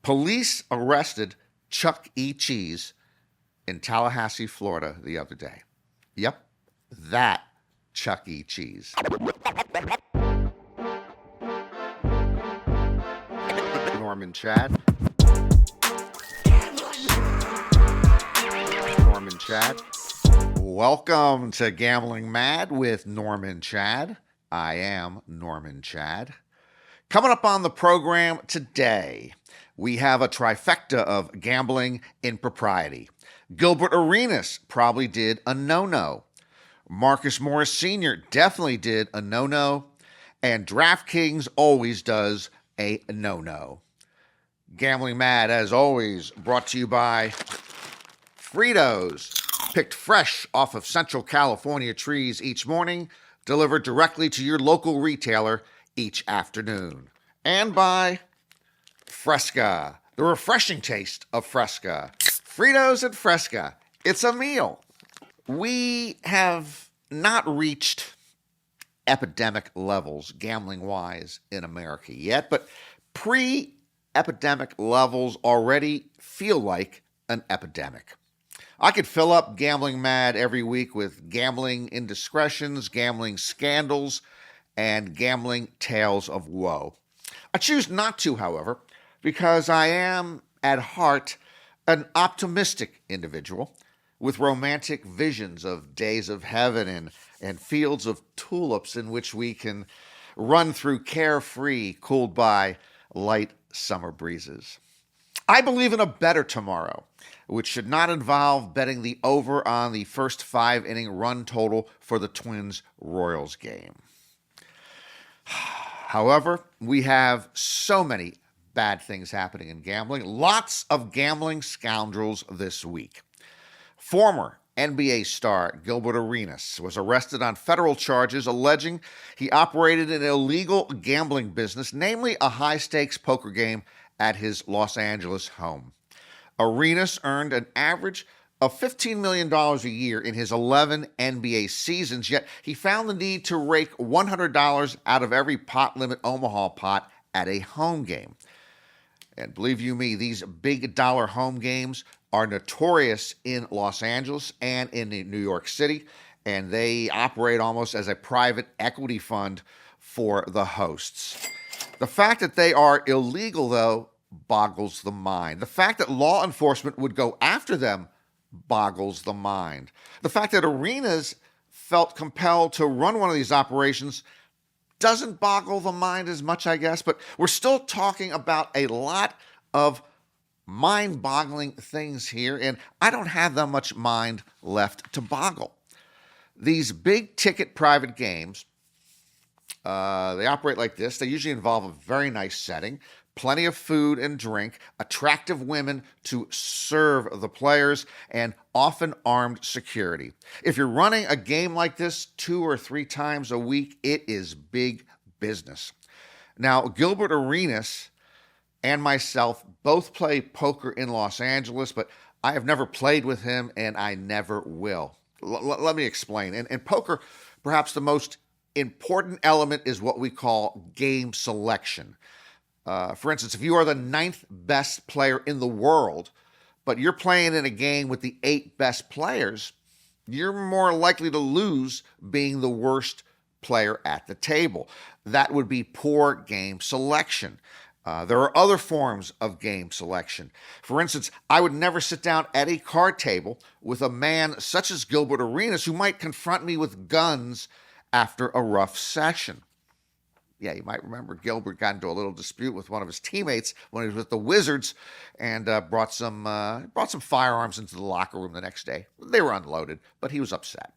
Police arrested Chuck E. Cheese in Tallahassee, Florida the other day. Yep, that Chuck E. Cheese. Norman Chad. Norman Chad. Welcome to Gambling Mad with Norman Chad. I am Norman Chad. Coming up on the program today, we have a trifecta of gambling impropriety. Gilbert Arenas probably did a no-no. Marcus Morris Sr. definitely did a no-no. And DraftKings always does a no-no. Gambling Mad, as always, brought to you by Fritos, picked fresh off of Central California trees each morning, delivered directly to your local retailer each afternoon. And by Fresca, the refreshing taste of Fresca. Fritos and Fresca, it's a meal. We have not reached epidemic levels, gambling-wise, in America yet, but pre-epidemic levels already feel like an epidemic. I could fill up Gambling Mad every week with gambling indiscretions, gambling scandals, and gambling tales of woe. I choose not to, however, because I am, at heart, an optimistic individual with romantic visions of days of heaven and fields of tulips in which we can run through carefree, cooled by light summer breezes. I believe in a better tomorrow, which should not involve betting the over on the first 5-inning run total for the Twins-Royals game. However, we have so many bad things happening in gambling. Lots of gambling scoundrels this week. Former NBA star Gilbert Arenas was arrested on federal charges alleging he operated an illegal gambling business, namely a high-stakes poker game at his Los Angeles home. Arenas earned an average of $15 million a year in his 11 NBA seasons, yet he found the need to rake $100 out of every pot limit Omaha pot at a home game. And believe you me, these big dollar home games are notorious in Los Angeles and in New York City, and they operate almost as a private equity fund for the hosts. The fact that they are illegal, though, boggles the mind. The fact that law enforcement would go after them boggles the mind. The fact that Arenas felt compelled to run one of these operations doesn't boggle the mind as much, I guess, but we're still talking about a lot of mind-boggling things here, and I don't have that much mind left to boggle. These big-ticket private games, they operate like this. They usually involve a very nice setting, plenty of food and drink, attractive women to serve the players, and often armed security. If you're running a game like this 2 or 3 times a week, it is big business. Now, Gilbert Arenas and myself both play poker in Los Angeles, but I have never played with him, and I never will. Let me explain. In poker, perhaps the most important element is what we call game selection. For instance, if you are the 9th best player in the world, but you're playing in a game with the 8 best players, you're more likely to lose being the worst player at the table. That would be poor game selection. There are other forms of game selection. For instance, I would never sit down at a card table with a man such as Gilbert Arenas who might confront me with guns after a rough session. Yeah, you might remember Gilbert got into a little dispute with one of his teammates when he was with the Wizards and brought some firearms into the locker room the next day. They were unloaded, but he was upset.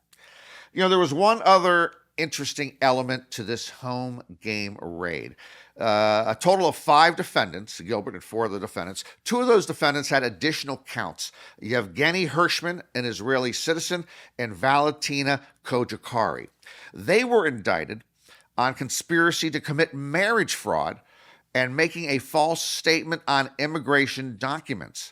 You know, there was one other interesting element to this home game raid. A total of 5 defendants, Gilbert and 4 of the defendants. 2 of those defendants had additional counts. Yevgeny Hirschman, an Israeli citizen, and Valentina Kojakari. They were indicted on conspiracy to commit marriage fraud and making a false statement on immigration documents.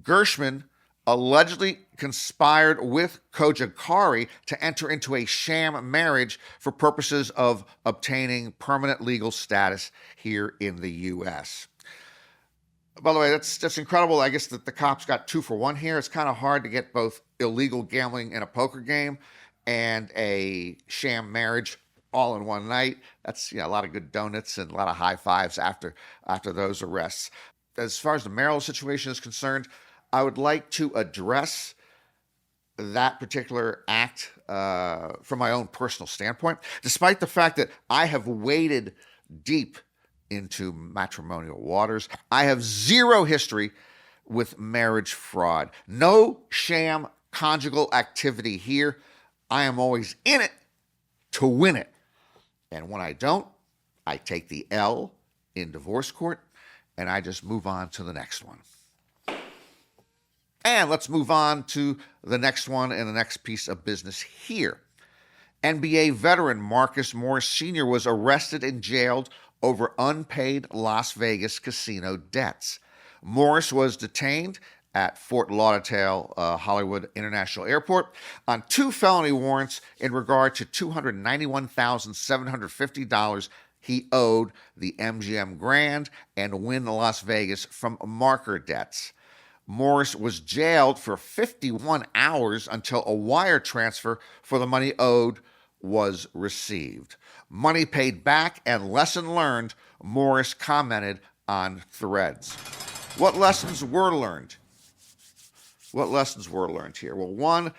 Gershman allegedly conspired with Kojakari to enter into a sham marriage for purposes of obtaining permanent legal status here in the U.S. By the way, that's incredible. I guess that the cops got 2 for 1 here. It's kind of hard to get both illegal gambling in a poker game and a sham marriage all in one night. That's a lot of good donuts and a lot of high fives after those arrests. As far as the Maryland situation is concerned, I would like to address that particular act from my own personal standpoint, despite the fact that I have waded deep into matrimonial waters. I have zero history with marriage fraud. No sham conjugal activity here. I am always in it to win it. And when I don't, I take the L in divorce court and I just move on to the next one. And let's move on to the next one and the next piece of business here. NBA veteran Marcus Morris Sr. was arrested and jailed over unpaid Las Vegas casino debts. Morris was detained at Fort Lauderdale Hollywood International Airport on 2 felony warrants in regard to $291,750 he owed the MGM Grand and Wynn Las Vegas from marker debts. Morris was jailed for 51 hours until a wire transfer for the money owed was received. Money paid back and lesson learned, Morris commented on Threads. What lessons were learned? What lessons were learned here? Well, 1,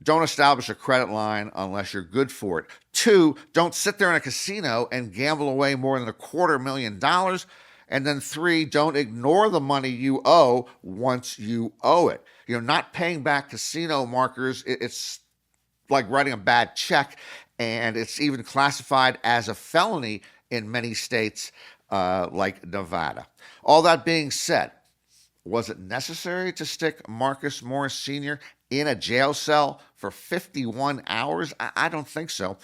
don't establish a credit line unless you're good for it. 2, don't sit there in a casino and gamble away more than $250,000. And then 3, don't ignore the money you owe once you owe it. Not paying back casino markers, it's like writing a bad check, and it's even classified as a felony in many states like Nevada. All that being said, was it necessary to stick Marcus Morris Sr. in a jail cell for 51 hours? I don't think so.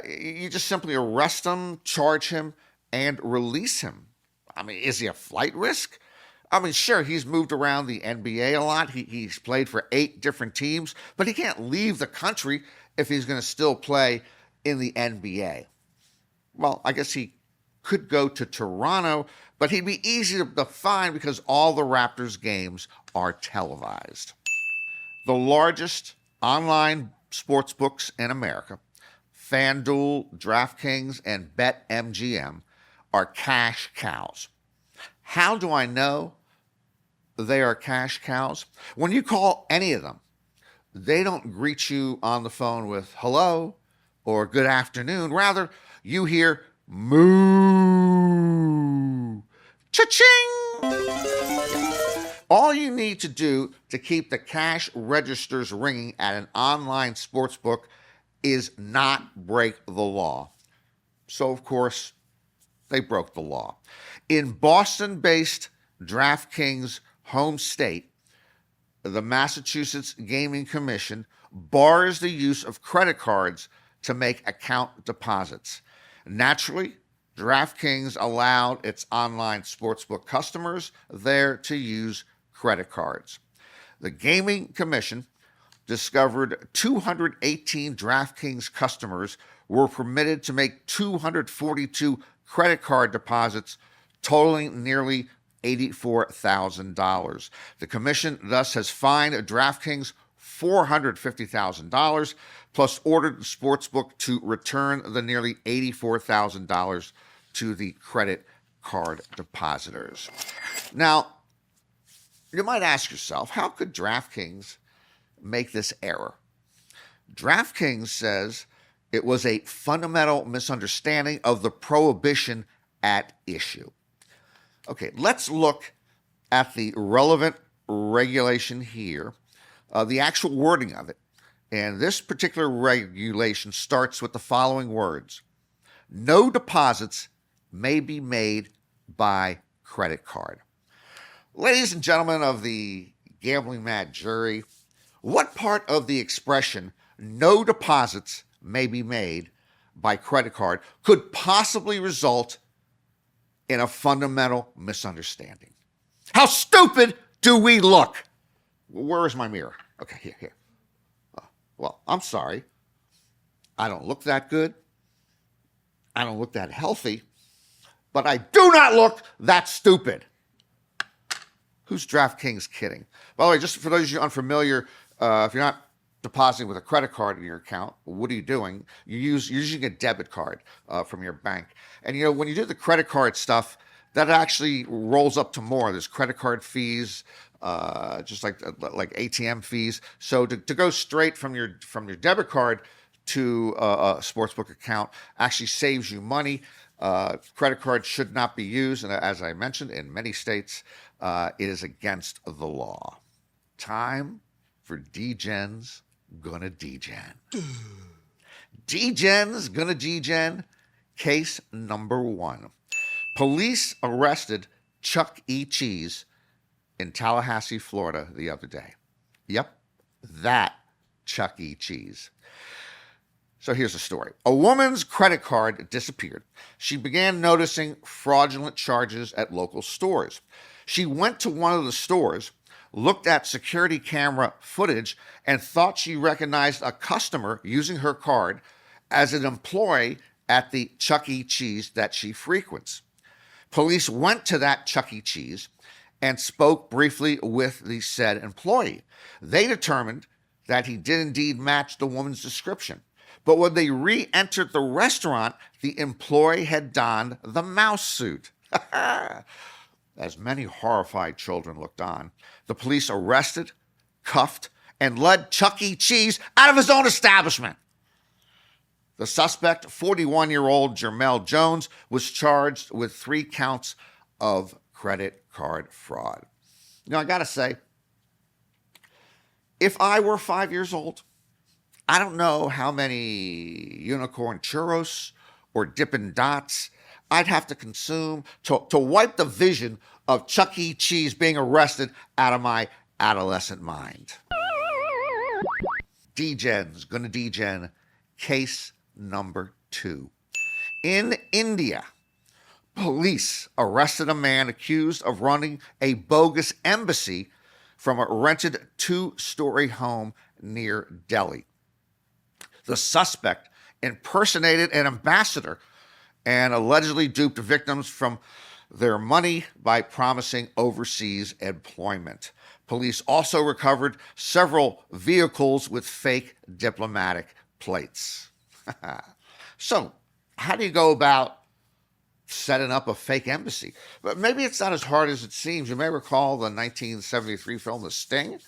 You just simply arrest him, charge him, and release him. I mean, is he a flight risk? I mean, sure, he's moved around the NBA a lot. He's played for 8 different teams, but he can't leave the country if he's going to still play in the NBA. Well, I guess he could go to Toronto, but he'd be easy to find because all the Raptors games are televised. The largest online sports books in America, FanDuel, DraftKings, and BetMGM, are cash cows. How do I know they are cash cows? When you call any of them, they don't greet you on the phone with hello or good afternoon. Rather, you hear moo, cha-ching. All you need to do to keep the cash registers ringing at an online sportsbook is not break the law. So, of course, they broke the law. In Boston-based DraftKings' home state, the Massachusetts Gaming Commission bars the use of credit cards to make account deposits. Naturally, DraftKings allowed its online sportsbook customers there to use credit cards. The Gaming Commission discovered 218 DraftKings customers were permitted to make 242 credit card deposits totaling nearly $84,000. The commission thus has fined DraftKings $450,000, plus ordered the sportsbook to return the nearly $84,000 to the credit card depositors. Now, you might ask yourself, how could DraftKings make this error? DraftKings says it was a fundamental misunderstanding of the prohibition at issue. Okay, let's look at the relevant regulation here, the actual wording of it. And this particular regulation starts with the following words: no deposits may be made by credit card. Ladies and gentlemen of the gambling mad jury, what part of the expression no deposits may be made by credit card could possibly result in a fundamental misunderstanding? How stupid do we look? Where is my mirror? Okay, here. Well, I'm sorry. I don't look that good. I don't look that healthy. But I do not look that stupid. Who's DraftKings kidding? By the way, just for those of you unfamiliar, if you're not depositing with a credit card in your account, what are you doing? You're using a debit card from your bank. And, when you do the credit card stuff, that actually rolls up to more. There's credit card fees, just like ATM fees. So to go straight from your debit card to a sportsbook account actually saves you money. Credit cards should not be used, and as I mentioned, in many states, it is against the law. Time for D-Gen's Gonna D-Gen. D-Gen's Gonna D-Gen, case number 1. Police arrested Chuck E. Cheese in Tallahassee, Florida the other day. Yep, that Chuck E. Cheese. So here's the story. A woman's credit card disappeared. She began noticing fraudulent charges at local stores. She went to one of the stores, looked at security camera footage, and thought she recognized a customer using her card as an employee at the Chuck E. Cheese that she frequents. Police went to that Chuck E. Cheese and spoke briefly with the said employee. They determined that he did indeed match the woman's description. But when they re-entered the restaurant, the employee had donned the mouse suit. As many horrified children looked on, the police arrested, cuffed, and led Chuck E. Cheese out of his own establishment. The suspect, 41-year-old Jermel Jones, was charged with 3 counts of credit card fraud. I got to say, if I were 5 years old, I don't know how many unicorn churros or Dippin' Dots I'd have to consume to wipe the vision of Chuck E. Cheese being arrested out of my adolescent mind. D-Gen's Gonna D-Gen, case number 2. In India, police arrested a man accused of running a bogus embassy from a rented 2-story home near Delhi. The suspect impersonated an ambassador and allegedly duped victims from their money by promising overseas employment. Police also recovered several vehicles with fake diplomatic plates. So, how do you go about setting up a fake embassy? But maybe it's not as hard as it seems. You may recall the 1973 film The Sting.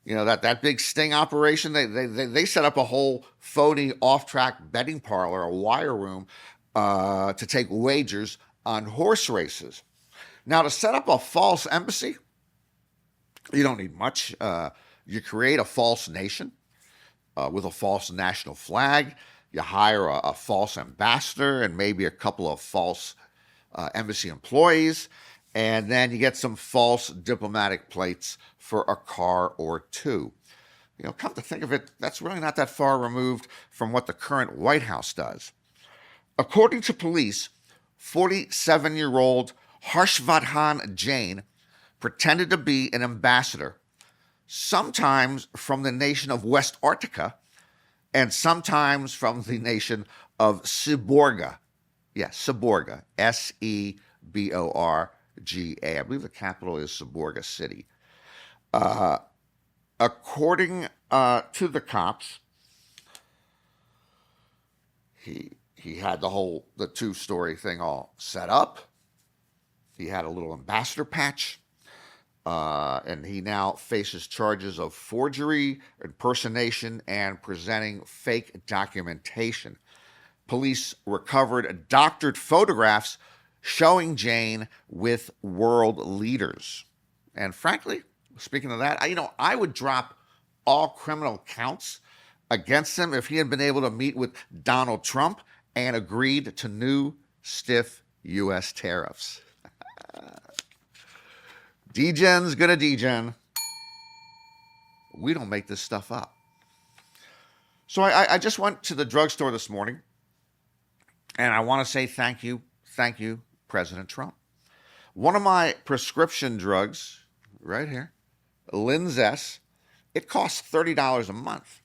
That big sting operation, they set up a whole phony off-track betting parlor, a wire room, to take wagers on horse races. Now, to set up a false embassy, you don't need much. You create a false nation with a false national flag. You hire a false ambassador and maybe a couple of false embassy employees. And then you get some false diplomatic plates for a car or 2. Come to think of it, that's really not that far removed from what the current White House does. According to police, 47-year-old Harshvardhan Jain pretended to be an ambassador, sometimes from the nation of West Arctica and sometimes from the nation of Seborga. Yes, Seborga, Seborga. I believe the capital is Seborga City. According to the cops, he had the 2-story thing all set up. He had a little ambassador patch, and he now faces charges of forgery, impersonation, and presenting fake documentation. Police recovered doctored photographs showing Jane with world leaders. And frankly, speaking of that, I would drop all criminal counts against him if he had been able to meet with Donald Trump and agreed to new stiff U.S. tariffs. D-Gen's gonna D-Gen. We don't make this stuff up. So I just went to the drugstore this morning, and I want to say thank you, President Trump. One of my prescription drugs, right here, Linzess, it costs $30 a month.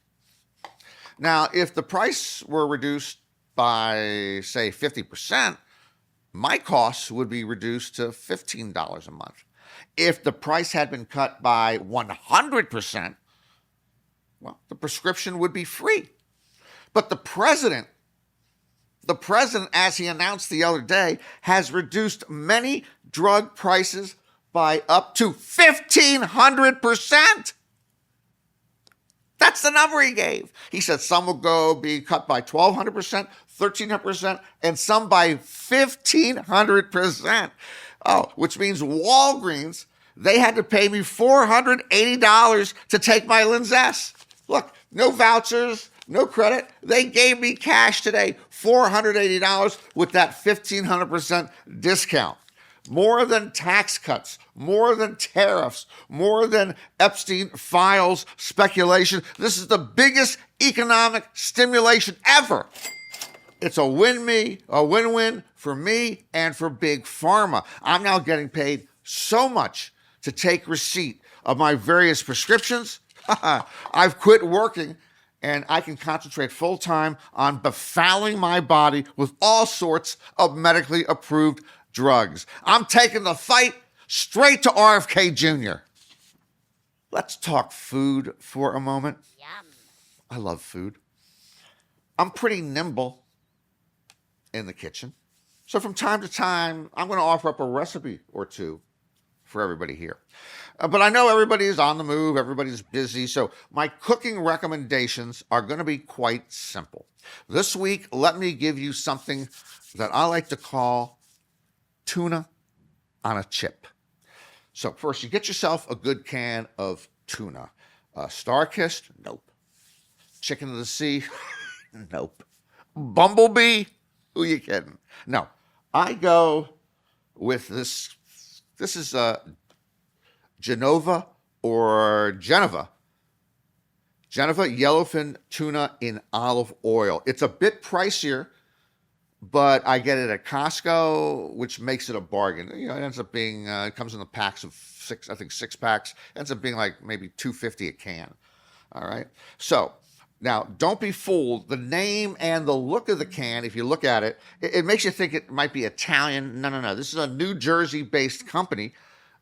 Now, if the price were reduced by, say, 50%, my costs would be reduced to $15 a month. If the price had been cut by 100%, well, the prescription would be free. But the president, as he announced the other day, has reduced many drug prices by up to 1,500%. That's the number he gave. He said some will be cut by 1,200%, 1,300%, and some by 1,500%. Oh, which means Walgreens, they had to pay me $480 to take my Linzess. Look, no vouchers, no credit. They gave me cash today, $480 with that 1,500% discount. More than tax cuts, more than tariffs, more than Epstein files speculation. This is the biggest economic stimulation ever. It's a win-win for me and for Big Pharma. I'm now getting paid so much to take receipt of my various prescriptions. I've quit working and I can concentrate full time on befouling my body with all sorts of medically approved drugs. I'm taking the fight straight to RFK Jr. Let's talk food for a moment. Yum. I love food. I'm pretty nimble in the kitchen. So from time to time, I'm going to offer up a recipe or two for everybody here. But I know everybody is on the move, everybody's busy, so my cooking recommendations are going to be quite simple. This week, let me give you something that I like to call tuna on a chip. So first, you get yourself a good can of tuna. Star-kissed? Nope. Chicken of the sea? Nope. Bumblebee? Who you kidding? No. I go with this. This is Geneva yellowfin tuna in olive oil. It's a bit pricier, but I get it at Costco, which makes it a bargain. You know, it ends up being, it comes in the packs of six packs. It ends up being like maybe $2.50 a can. All right. So now don't be fooled. The name and the look of the can, if you look at it, it makes you think it might be Italian. No. This is a New Jersey-based company.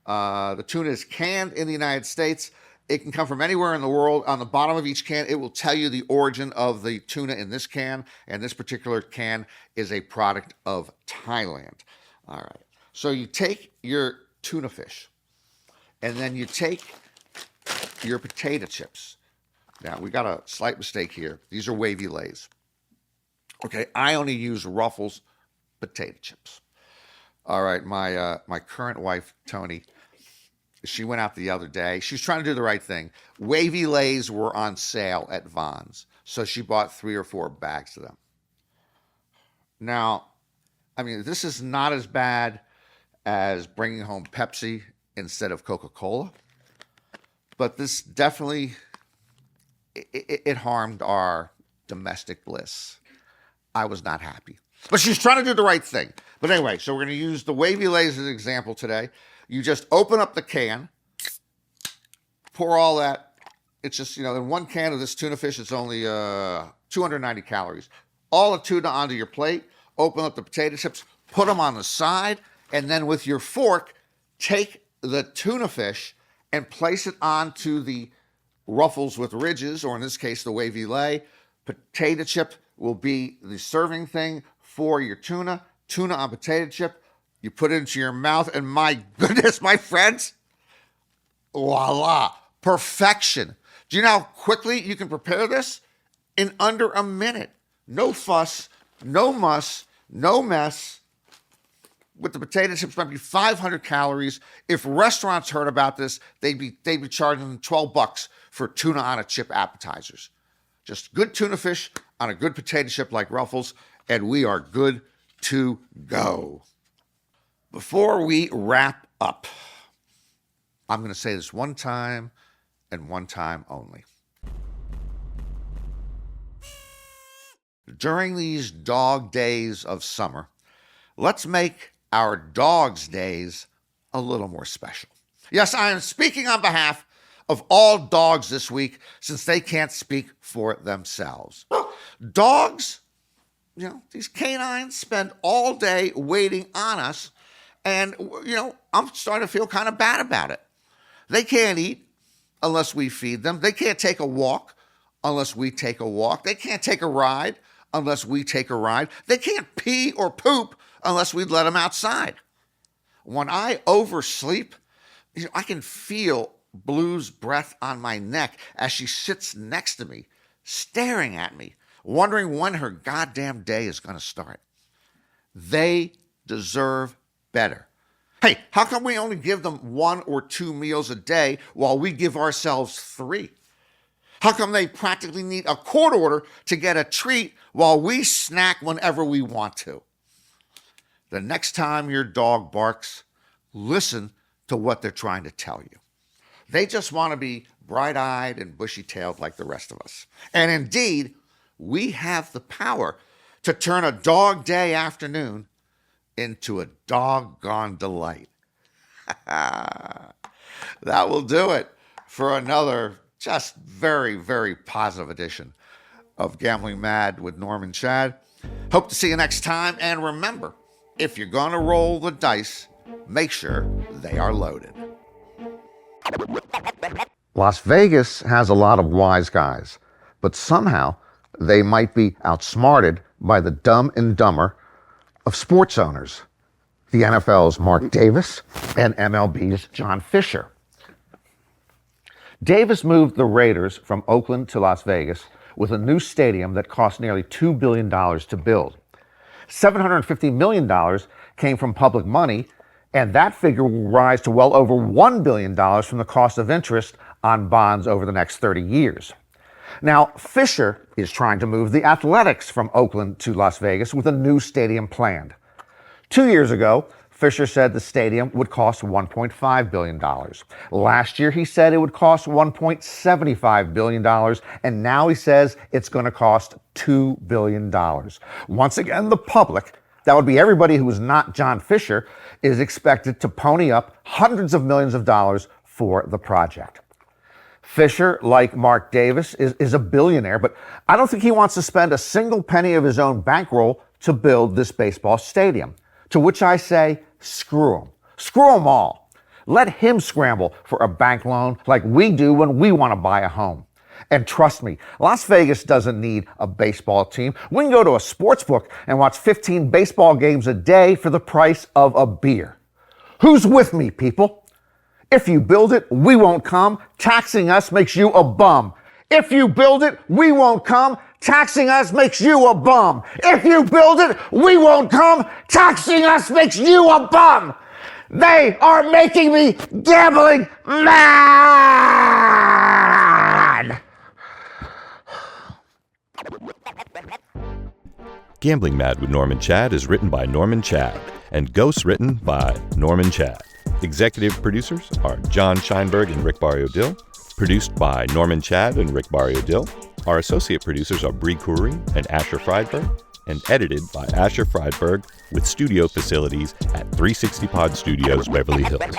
The tuna is canned in the United States. It can come from anywhere in the world. On the bottom of each can, it will tell you the origin of the tuna in this can, and this particular can is a product of Thailand. All right. So you take your tuna fish, and then you take your potato chips. Now, we got a slight mistake here. These are wavy lays. Okay, I only use Ruffles potato chips. All right, my current wife, Tony, she went out the other day. She was trying to do the right thing. Wavy Lays were on sale at Vons, so she bought 3 or 4 bags of them. Now, I mean, this is not as bad as bringing home Pepsi instead of Coca-Cola, but this definitely, it harmed our domestic bliss. I was not happy. But she's trying to do the right thing. But anyway, so we're going to use the Wavy Lays as an example today. You just open up the can, pour all that. It's just, you know, in one can of this tuna fish, it's only 290 calories. All the tuna onto your plate, open up the potato chips, put them on the side, and then with your fork, take the tuna fish and place it onto the Ruffles with ridges, or in this case, the Wavy Lay. Potato chip will be the serving thing for your tuna. Tuna on potato chip. You put it into your mouth, and my goodness, my friends, voila, perfection. Do you know how quickly you can prepare this? In under a minute. No fuss, no muss, no mess. With the potato chips, might be 500 calories. If restaurants heard about this, they'd be charging $12 for tuna on a chip appetizers. Just good tuna fish on a good potato chip like Ruffles, and we are good to go. Before we wrap up, I'm going to say this one time and one time only. During these dog days of summer, let's make our dogs' days a little more special. Yes, I am speaking on behalf of all dogs this week, since they can't speak for themselves. Dogs, you know, these canines spend all day waiting on us, And, I'm starting to feel kind of bad about it. They can't eat unless we feed them. They can't take a walk unless we take a walk. They can't take a ride unless we take a ride. They can't pee or poop unless we let them outside. When I oversleep, I can feel Blue's breath on my neck as she sits next to me, staring at me, wondering when her goddamn day is going to start. They deserve better. Hey, how come we only give them 1 or 2 meals a day while we give ourselves 3? How come they practically need a court order to get a treat while we snack whenever we want to? The next time your dog barks, listen to what they're trying to tell you. They just want to be bright-eyed and bushy-tailed like the rest of us. And indeed, we have the power to turn a dog day afternoon into a doggone delight. That will do it for another just very, very positive edition of Gambling Mad with Norm and Chad. Hope to see you next time. And remember, if you're going to roll the dice, make sure they are loaded. Las Vegas has a lot of wise guys, but somehow they might be outsmarted by the dumb and dumber of sports owners. The NFL's Mark Davis and MLB's John Fisher. Davis moved the Raiders from Oakland to Las Vegas with a new stadium that cost nearly $2 billion to build. $750 million came from public money, and that figure will rise to well over $1 billion from the cost of interest on bonds over the next 30 years. Now, Fisher is trying to move the Athletics from Oakland to Las Vegas with a new stadium planned. 2 years ago, Fisher said the stadium would cost $1.5 billion. Last year, he said it would cost $1.75 billion, and now he says it's going to cost $2 billion. Once again, the public, that would be everybody who is not John Fisher, is expected to pony up hundreds of millions of dollars for the project. Fisher, like Mark Davis, is a billionaire, but I don't think he wants to spend a single penny of his own bankroll to build this baseball stadium. To which I say, screw him. Screw them all. Let him scramble for a bank loan like we do when we want to buy a home. And trust me, Las Vegas doesn't need a baseball team. We can go to a sports book and watch 15 baseball games a day for the price of a beer. Who's with me, people? If you build it, we won't come. Taxing us makes you a bum. If you build it, we won't come. Taxing us makes you a bum. If you build it, we won't come. Taxing us makes you a bum. They are making me gambling mad. Gambling Mad with Norm and Chad is written by Norm and Chad and ghost written by Norm and Chad. Executive producers are John Scheinberg and Rick Barrio-Dill. Produced by Norman Chad and Rick Barrio-Dill. Our associate producers are Bree Khoury and Asher Friedberg, and edited by Asher Friedberg with studio facilities at 360 Pod Studios, Beverly Hills.